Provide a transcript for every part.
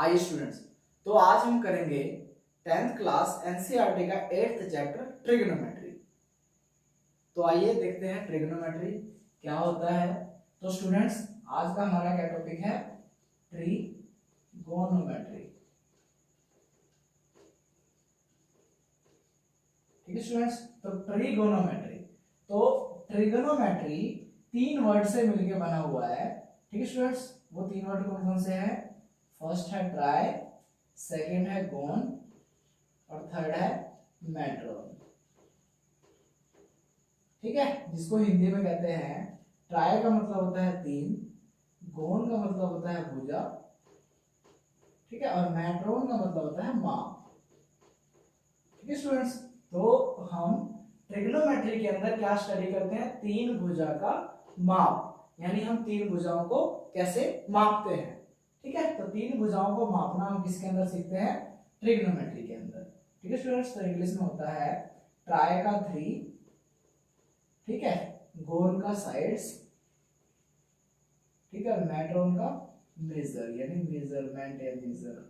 आइए स्टूडेंट्स, तो आज हम करेंगे 10th क्लास एनसीईआरटी का 8th चैप्टर ट्रिग्नोमेट्री। तो आइए देखते हैं ट्रिग्नोमेट्री क्या होता है। तो स्टूडेंट्स, आज का हमारा क्या टॉपिक है? ट्रिगोनोमेट्री। ठीक है स्टूडेंट्स, तो ट्रिगोनोमेट्री, तो ट्रिगोनोमेट्री 3 वर्ड से मिलकर बना हुआ है। ठीक है स्टूडेंट्स, वो 3 वर्ड कौन कौन से हैं? फर्स्ट है ट्राई, सेकंड है गोन और थर्ड है मेट्रोन। ठीक है, जिसको हिंदी में कहते हैं, ट्राई का मतलब होता है 3, गोन का मतलब होता है भुजा, ठीक है, और मेट्रोन का मतलब होता है माप। ठीक है स्टूडेंट्स, तो हम ट्रिग्नोमेट्री के अंदर क्या स्टडी करते हैं? 3 भुजा का माप, यानी हम 3 भुजाओं को कैसे मापते हैं। ठीक है, तो 3 भुजाओं को मापना हम किसके अंदर सीखते हैं? ट्रिग्नोमेट्री के अंदर। ठीक है स्टूडेंट्स, तो इंग्लिश में होता है ट्राई का 3, ठीक है, गोन का साइड्स, ठीक है, मेट्रोन का मेजर यानी मेजरमेंट या मेजर।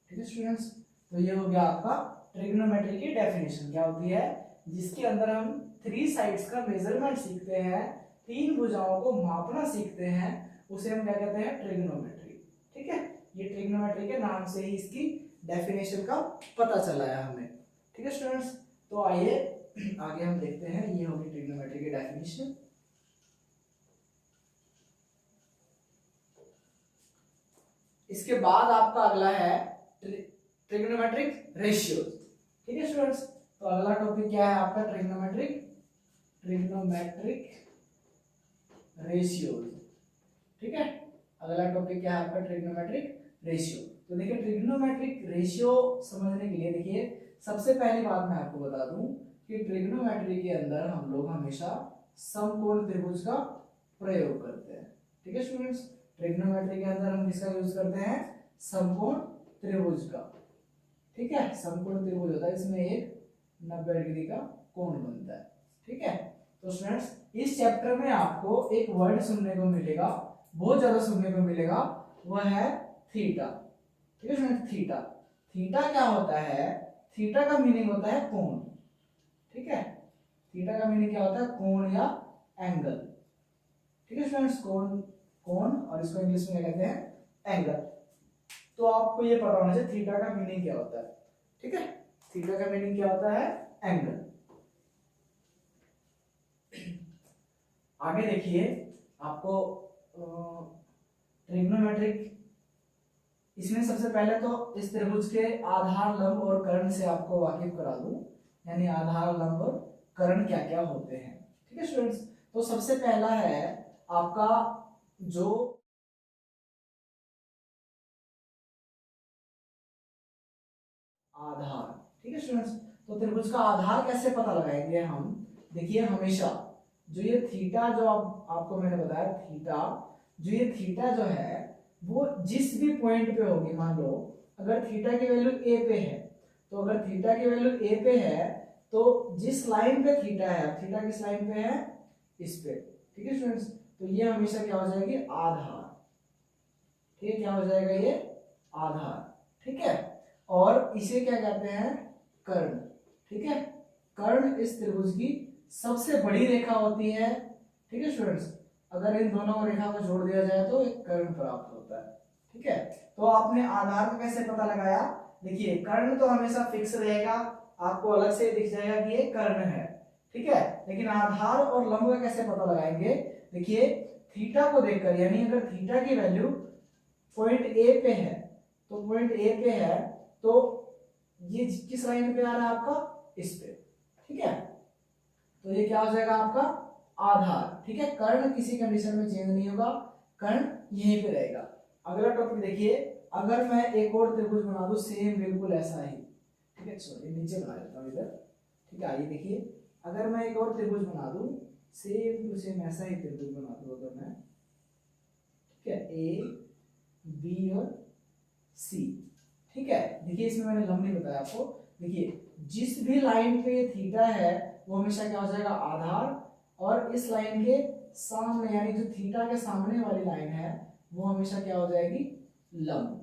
ठीक है स्टूडेंट्स, तो ये हो गया आपका ट्रिग्नोमेट्री की डेफिनेशन। क्या होती है? जिसके अंदर हम 3 साइड्स का मेजरमेंट सीखते हैं, 3 भुजाओं को मापना सीखते हैं, उसे हम क्या कहते हैं? ट्रिग्नोमेट्री। ठीक है, ये ट्रिग्नोमेट्री के नाम से ही इसकी डेफिनेशन का पता चला है हमें। ठीक है स्टूडेंट्स, तो आइए आगे हम देखते हैं। ये होगी ट्रिग्नोमेट्री की डेफिनेशन। इसके बाद आपका अगला है ट्रिग्नोमेट्रिक रेशियो। ठीक है स्टूडेंट्स, तो अगला टॉपिक क्या है आपका? Trigonometric ratios. ठीक है, अगला टॉपिक क्या है आपका? Trigonometric ratio. तो देखिए, ट्रिग्नोमेट्रिक रेशियो समझने के लिए देखिए, सबसे पहली बात मैं आपको बता दूं कि ट्रिग्नोमेट्री के अंदर हम लोग हमेशा समकोण त्रिभुज का प्रयोग करते हैं। ठीक है स्टूडेंट्स, ट्रिग्नोमेट्री के अंदर हम किसका यूज करते हैं? समकोण त्रिभुज का। ठीक है, समकोण त्रिभुज होता है, इसमें एक 90 डिग्री का कोण बनता है। ठीक है, तो स्टूडेंट्स, इस चैप्टर में आपको एक वर्ड सुनने को मिलेगा, बहुत ज्यादा सुनने को मिलेगा, वह है थीटा। ठीक है स्टूडेंट, थीटा। थीटा क्या होता है? थीटा का मीनिंग होता है कोण। ठीक है, थीटा का मीनिंग क्या होता है? कोण या एंगल। ठीक है स्टूडेंट्स, कोण और इसको इंग्लिश में क्या कहते हैं? एंगल। तो आपको ये पता होना चाहिए थीटा का मीनिंग क्या होता है। ठीक है, थीटा का मीनिंग क्या होता है? एंगल। आगे देखिए, आपको ट्रिग्नोमेट्रिक, इसमें सबसे पहले तो इस त्रिभुज के आधार, लंब और कर्ण से आपको वाकिफ करा दूं, यानी आधार, लंब और कर्ण क्या क्या होते हैं। ठीक है स्टूडेंट्स, तो सबसे पहला है आपका जो आधार। ठीक है स्टूडेंट्स, तो त्रिभुज का आधार कैसे पता लगाएंगे हम? देखिए, हमेशा जो ये थीटा, जो आपको मैंने बताया थीटा, जो ये थीटा जो है वो जिस भी पॉइंट पे होगी, मान लो अगर थीटा की वैल्यू ए पे है, तो अगर थीटा की वैल्यू ए पे है तो जिस लाइन पे थीटा है, थीटा किस लाइन पे है? इस पे। ठीक है स्टूडेंट्स, तो ये हमेशा क्या हो जाएगी? आधार। ठीक है, क्या हो जाएगा? ये आधार। ठीक है, और इसे क्या कहते हैं? कर्ण। ठीक है, कर्ण इस त्रिभुज की सबसे बड़ी रेखा होती है। ठीक है स्टूडेंट्स, अगर इन दोनों रेखा को जोड़ दिया जाए तो एक कर्ण प्राप्त होता है। ठीक है, तो आपने आधार को कैसे पता लगाया? देखिए, कर्ण तो हमेशा फिक्स रहेगा, आपको अलग से दिख जाएगा कि ये कर्ण है। ठीक है, लेकिन आधार और लंब का कैसे पता लगाएंगे? देखिए, थीटा को देखकर, यानी अगर थीटा की वैल्यू पॉइंट ए पे है, तो पॉइंट ए पे है तो ये किस लाइन पे आ रहा है आपका? इस पे। ठीक है, तो ये क्या हो जाएगा आपका? आधार। ठीक है, कर्ण किसी कंडीशन में चेंज नहीं होगा, कर्ण यहीं पे रहेगा। अगला टॉपिक देखिए, अगर मैं एक और त्रिभुज बना दूं सेम बिल्कुल ऐसा ही, ठीक है, सॉरी नीचे बना देता हूं इधर। ठीक है, आइए देखिए, अगर मैं एक और त्रिभुज बना दूं, सेम टू सेम ऐसा ही त्रिभुज बना दूं अगर मैं, ठीक है, ए बी और सी। ठीक है, देखिए इसमें मैंने लंब नहीं बताया आपको। देखिए, जिस भी लाइन पे थीटा है वो हमेशा क्या हो जाएगा? आधार, और इस लाइन के सामने, यानी जो थीटा के सामने वाली लाइन है वो हमेशा क्या हो जाएगी, लंब।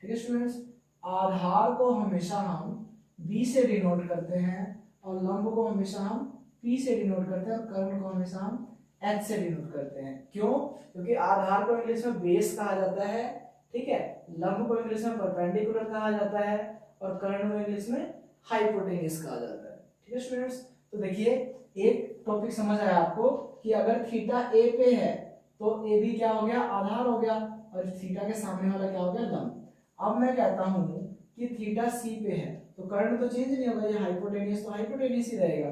ठीक है स्टूडेंट्स, आधार को हमेशा हम बी से डिनोट करते हैं और लंब को हमेशा हम पी से डिनोट करते हैं और कर्ण को हमेशा हम एच से डिनोट करते हैं। क्यों? क्योंकि आधार को इंग्लिश में बेस कहा जाता है, ठीक है, लंब को इंग्लिश में परपेंडिकुलर कहा जाता है और कर्ण को इंग्लिश में हाइपोटेन्यूज कहा जाता है। ठीक है स्टूडेंट्स, तो देखिए एक टॉपिक समझ आया आपको कि अगर थीटा ए पे है तो ए भी क्या हो गया, आधार हो गया, और थीटा के सामने वाला क्या हो गया, लंब। अब मैं कहता हूं कि थीटा सी पे है तो कर्ण तो चेंज नहीं होगा, ये हाइपोटेन्यूज तो हाइपोटेन्यूज ही रहेगा।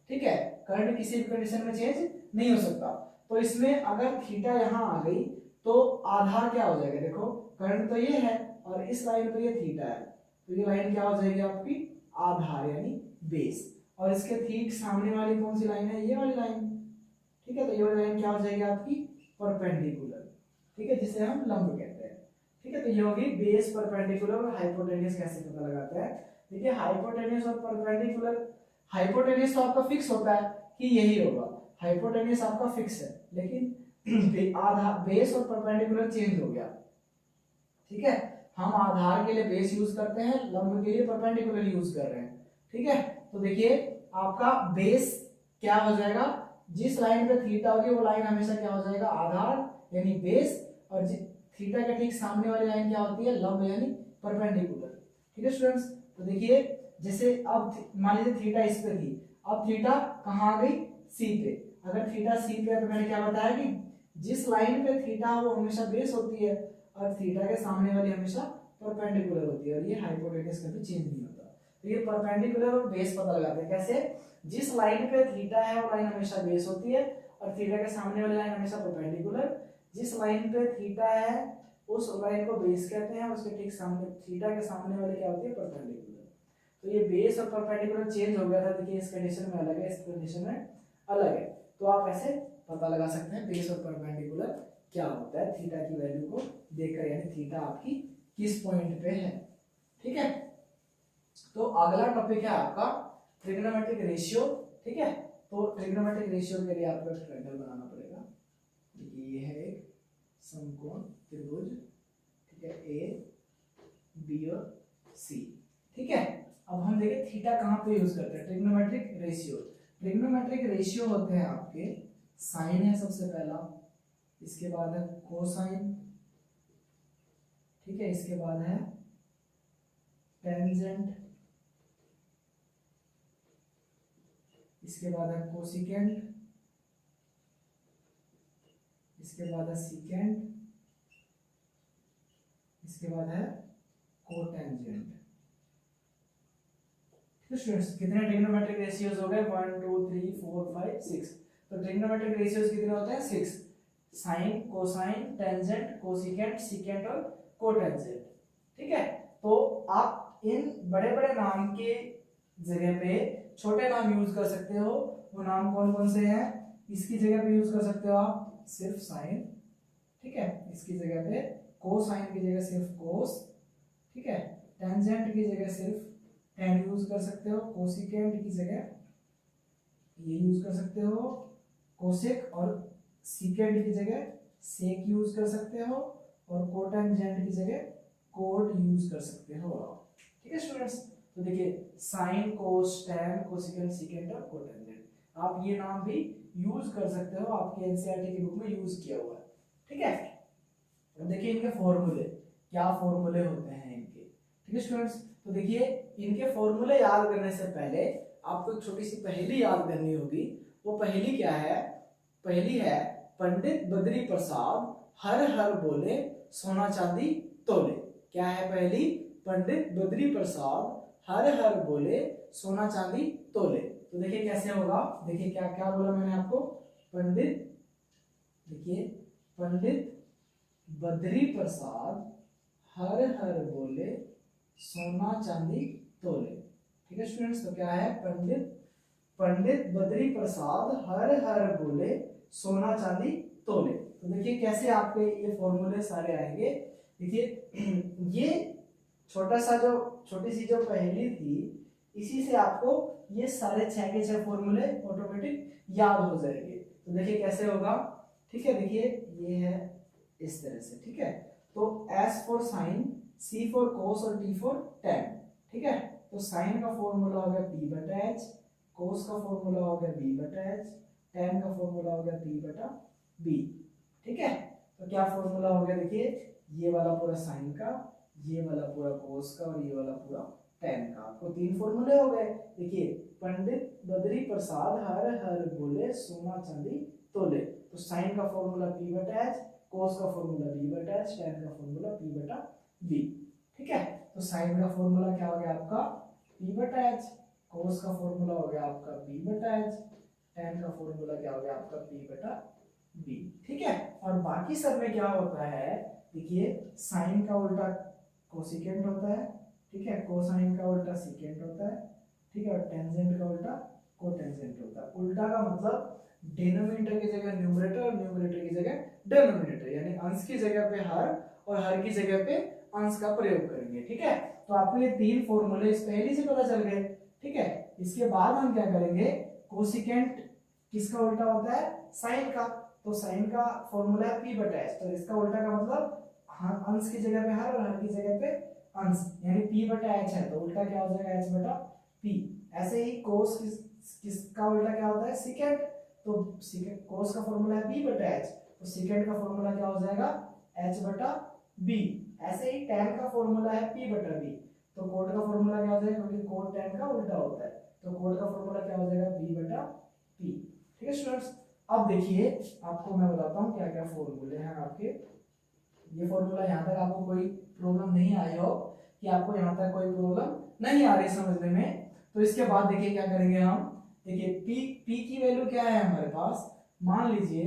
ठीक है, कर्ण किसी भी कंडीशन में चेंज नहीं हो सकता। तो इसमें अगर थीटा यहाँ आ गई तो आधार क्या हो जाएगा, देखो कर्ण तो ये है और इस लाइन पे ये थीटा है, तो ये लाइन क्या हो जाएगी आपकी, आधार यानी बेस, और इसके ठीक सामने वाली कौन सी लाइन है, ये वाली लाइन। ठीक है, तो ये वाली लाइन क्या हो जाएगी आपकी, परपेंडिकुलर। ठीक है, जिसे हम लंब कहते हैं। ठीक है, तो ये होगी बेस, परपेंडिकुलर और हाइपोटेन्यूज कैसे पता लगाते हैं। देखिए हाइपोटेन्यूज और परपेंडिकुलर, हाइपोटेन्यूज तो आपका फिक्स होता है कि यही होगा, हाइपोटेन्यूज आपका फिक्स है, लेकिन आधा बेस और परपेंडिकुलर चेंज हो गया। ठीक है, हम आधार के लिए बेस यूज करते हैं, लंब के लिए परपेंडिकुलर यूज कर रहे हैं। ठीक है, तो देखिए आपका बेस क्या हो जाएगा, जिस लाइन पे थीटा होगी वो लाइन हमेशा क्या हो जाएगा, आधार यानी बेस, और थीटा के ठीक सामने वाली लाइन क्या होती है, लंब यानी परपेंडिकुलर। ठीक है स्टूडेंट्स, तो देखिए जैसे अब मान लीजिए थीटा इस पे थी, अब थीटा कहाँ आ गई, सी पे। अगर थीटा सी पे है तो मैंने क्या बताया कि जिस लाइन पे थीटा वो हमेशा बेस होती है और थीटा के सामने वाली हमेशा परपेंडिकुलर होती है, और ये हाइपोटेन्यूज कभी चेंज नहीं होता। तो ये परपेंडिकुलर और बेस पता लगाते हैं कैसे, जिस लाइन पे थीटा है वो लाइन हमेशा बेस होती है और थीटा के सामने वाली लाइन हमेशा परपेंडिकुलर। जिस लाइन पे थीटा है उस लाइन को बेस कहते हैं, उसके ठीक सामने थीटा के सामने वाली क्या होती है, परपेंडिकुलर। तो ये बेस और परपेंडिकुलर चेंज हो गया था, देखिए इस कंडीशन में अलग है, इस कंडीशन में अलग है। तो आप ऐसे पता लगा सकते हैं बेस और परपेंडिकुलर क्या होता है थीटा की वैल्यू को देखकर, यानी थीटा आपकी किस पॉइंट पे है। ठीक है, तो अगला टॉपिक है आपका ट्रिग्नोमेट्रिक रेशियो। ठीक है, तो ट्रिग्नोमेट्रिक रेशियो के लिए आपको एक ट्रायंगल बनाना पड़ेगा। ये है एक समकोण त्रिभुज, ठीक है, ए बी और सी। ठीक है, अब हम देखें थीटा कहाँ पे यूज करते हैं, ट्रिग्नोमेट्रिक रेशियो। ट्रिग्नोमेट्रिक रेशियो होते हैं आपके, साइन है सबसे पहला, इसके बाद है कोसाइन, ठीक है, इसके बाद है टेंजेंट, इसके बाद है कोसिकेंट, इसके बाद है सीकेंट, इसके बाद है कोटेंजेंट। स्टूडेंट्स कितने ट्रिग्नोमेट्रिक रेशियोज हो गए, 1 2 3 4 5 6। तो ट्रिग्नोमेट्रिक रेशियोज कितने होते हैं, 6, sine, cosine, tangent, cosecant, secant और कोटेंजेंट। ठीक है, तो आप इन बड़े बड़े नाम के जगह पे छोटे नाम यूज कर सकते हो। वो नाम कौन कौन से हैं, इसकी जगह पे यूज कर सकते हो आप सिर्फ साइन, ठीक है, इसकी जगह पे कोसाइन की जगह सिर्फ कोस, ठीक है, टेंजेंट की जगह सिर्फ टेन यूज कर सकते हो, कोसिकेंट की जगह ये यूज कर सकते हो कोसेक, और सीकेंट की जगह सेक यूज कर सकते हो, और कोटेंजेंट की जगह कोट यूज कर सकते हो। ठीक है स्टूडेंट्स, तो देखिए साइन, कोस, टेन, कोसिकेंट, सीकेंट और कोटेंजेंट, आप ये नाम भी यूज कर सकते हो, आपके एनसीईआरटी की बुक में यूज किया हुआ है। ठीक है, अब देखिए इनके फॉर्मूले, क्या फॉर्मूले होते हैं इनके। ठीक है स्टूडेंट्स, तो देखिए इनके फॉर्मूले याद करने से पहले आपको एक छोटी सी पहेली याद करनी होगी। वो पहेली क्या है, पहेली है पंडित बद्री प्रसाद हर हर बोले सोना चांदी तोले। क्या है पहेली, पंडित बद्री प्रसाद हर हर बोले सोना चांदी तोले। तो देखिए कैसे होगा, देखिए क्या क्या बोला मैंने आपको, पंडित, देखिए पंडित बद्री प्रसाद हर हर बोले सोना चांदी तोले। ठीक है स्टूडेंट्स, तो क्या है, पंडित बद्री प्रसाद हर हर बोले सोना चांदी तोले। तो देखिए कैसे आपके ये फॉर्मूले सारे आएंगे। देखिए ये छोटा सा जो छोटी सी जो पहेली थी, इसी से आपको ये सारे 6 के 6 फॉर्मूले ऑटोमेटिक याद हो जाएंगे। तो देखिए कैसे होगा, ठीक है, देखिए ये है इस तरह से, ठीक है। तो S for sine, C for cos और T फॉर टेन, ठीक है। तो साइन का फॉर्मूला हो गया P बटा H, कोस का फॉर्मूला हो गया B बटा H, टेन का फॉर्मूला हो गया P बटा B, ठीक है। तो क्या फॉर्मूला हो गया, देखिए ये वाला पूरा साइन का, ये वाला पूरा कोस का और ये वाला पूरा टेन का, आपको तीन फॉर्मूले हो गए। देखिए पंडित बद्री प्रसाद हर हर बोले, सोना चांदी तोले। तो साइन का फॉर्मूला P बटा H, कोस का फॉर्मूला B बटा H, टेन का फॉर्मूला P बटा B, ठीक है। तो साइन का फॉर्मूला क्या हो गया आपका P बटा H, कोस का फॉर्मूला हो गया आपका B बटा H, टेन का फॉर्मूला क्या हो गया आपका P बटा B, ठीक है। और बाकी सब में क्या होता है, देखिए साइन का उल्टा कोसिकेंट होता है, ठीक है, कोसाइन का उल्टा सीकेंट होता है, ठीक है, और टेंजेंट का उल्टा कोटेंजेंट होता है। उल्टा का मतलब डिनोमिनेटर की जगह न्यूमरेटर और न्यूमरेटर की जगह डिनोमिनेटर, यानी अंश की जगह पे हर और हर की जगह पे अंश का प्रयोग करेंगे, ठीक है। तो आपको ये तीन फॉर्मूले इस पहले से पता चल गए, ठीक है। इसके बाद हम क्या करेंगे, कोसिकेंट किसका उल्टा होता है, साइन का। तो साइन का फॉर्मूला है P बटा H, तो इसका उल्टा का मतलब अंश की जगह पे हर और हर की जगह पे अंश, यानी P बटा H है तो उल्टा क्या हो जाएगा H बटा P। ऐसे ही कोस किसका उल्टा क्या होता है, सीकेंट, तो सीकेंट कोस का फॉर्मूला है B बटा H, तो सीकेंट का फॉर्मूला क्या हो जाएगा H बटा B। ऐसे ही tan का फॉर्मूला है P बटा B, तो कोट का फॉर्मूला क्या हो जाएगा, क्योंकि कोट tan का उल्टा होता है, तो कोट का फॉर्मूला क्या हो जाएगा B बटा P, ठीक है स्टूडेंट्स। अब देखिए आपको मैं बताता हूँ क्या क्या फॉर्मूले हैं आपके। ये फॉर्मूला यहाँ तक आपको कोई प्रॉब्लम नहीं आई हो, कि आपको यहाँ तक कोई प्रॉब्लम नहीं आ रही समझने में। तो इसके बाद देखिए क्या करेंगे हम, देखिए P की वैल्यू क्या है हमारे पास, मान लीजिए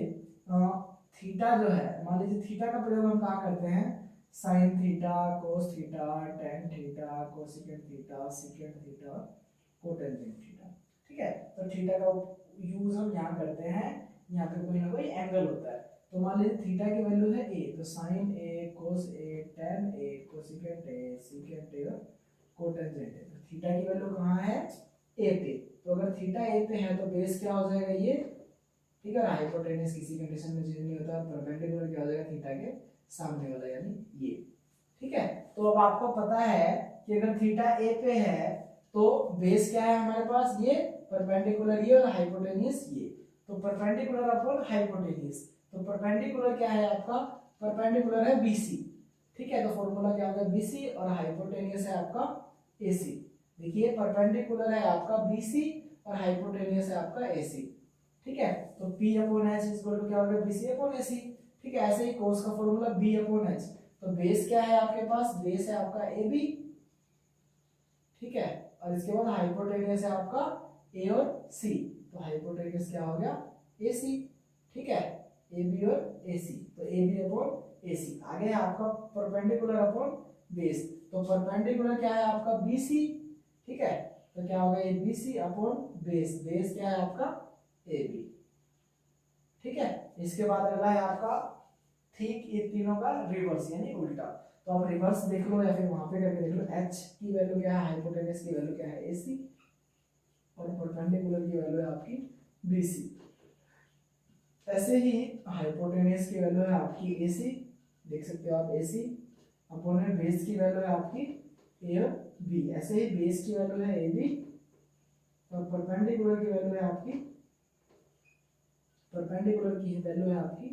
थीटा जो है, मान लीजिए थीटा का प्रयोग हम कहाँ करते हैं, sine theta, cos theta, tan theta, cosecant theta, secant theta, cotangent theta, ठीक है। तो थीटा का यूज हम यहाँ करते हैं, यहाँ पे कोई ना कोई एंगल होता है। तो मान लीजिए थीटा की वैल्यू है a, तो sine a, cos a, tan a, cosecant a, secant a, cotangent a। तो थीटा की वैल्यू कहाँ है, a पे। तो अगर थीटा a पे है तो बेस क्या हो जाएगा ये, ठीक है। हाइपोटेनस किसी कंडीशन में चेंज नहीं होता, परपेंडिकुलर क्या हो जाएगा थीटा के सामने वाला, यानी ये, ठीक है। तो अब आपको पता है कि अगर थीटा a पे है तो बेस क्या है हमारे पास, ये परपेंडिकुलर ये और हाइपोटेनस ये, तो परपेंडिकुलर अपॉन हाइपोटेनस, तो परपेंडिकुलर क्या है आपका, परपेंडिकुलर है BC, ठीक है। तो फॉर्मूला क्या होगा BC और हाइपोटेनस है आपका AC। देखिए परपेंडिकुलर है आपका BC और हाइपोटेनस है आपका AC, ठीक है। तो P upon H equal to क्या होगा BC अपॉन AC, ठीक है। ऐसे ही कोस का फॉर्मूला B अपॉन H, तो बेस क्या है आपके पास, बेस है आपका AB, ठीक है। और इसके बाद हाइपोटेनस है आपका A और C, तो हाइपोटेनस क्या हो गया AC, ठीक है, AB और AC, तो AB अपॉन AC। आगे है आपका परपेंडिकुलर अपॉन बेस, तो परपेंडिकुलर क्या है आपका BC, ठीक है। तो क्या होगा ये BC अपॉन बेस, बेस क्या है आपका AB, ठीक है। इसके बाद अगला है आपका ठीक ये तीनों का रिवर्स यानी उल्टा। तो आप रिवर्स देख लो या फिर वहां पे करके देख लो, H की वैल्यू क्या है, हाइपोटेनस की वैल्यू क्या है AC, और परपेंडिकुलर की वैल्यू है आपकी BC। ऐसे ही हाइपोटेनस की वैल्यू है आपकी AC, देख सकते हो आप AC, अपॉन बेस की वैल्यू है आपकी A और B। ऐसे ही बेस की वैल्यू है AB और परपेंडिकुलर की वैल्यू है आपकी, परपेंडिकुलर की वैल्यू है आपकी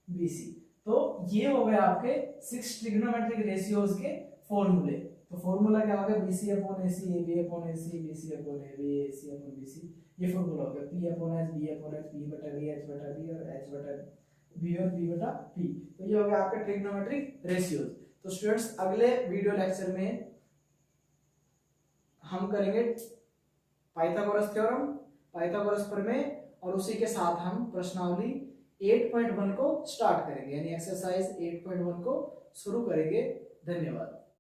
BC। तो ये हो गए आपके 6 ट्रिग्नोमेट्रिक रेशियोज के फॉर्मूले। तो फॉर्मूला क्या होगा BC upon AC, AB upon AC, BC upon AB, AC upon BC, ये फॉर्मूला हो गया P upon H, B upon H, P बटा V, H बटा B और H बटा B और B बटा P। तो ये हो गया आपके ट्रिग्नोमेट्रिक रेशियोज। तो स्टूडेंट्स अगले वीडियो लेक्चर में हम करेंगे पाइथागोरस थ्योरम, पाइथागोरस प्रमेय, और उसी के साथ हम प्रश्नावली 8.1 को स्टार्ट करेंगे, यानी एक्सरसाइज 8.1 को शुरू करेंगे। धन्यवाद।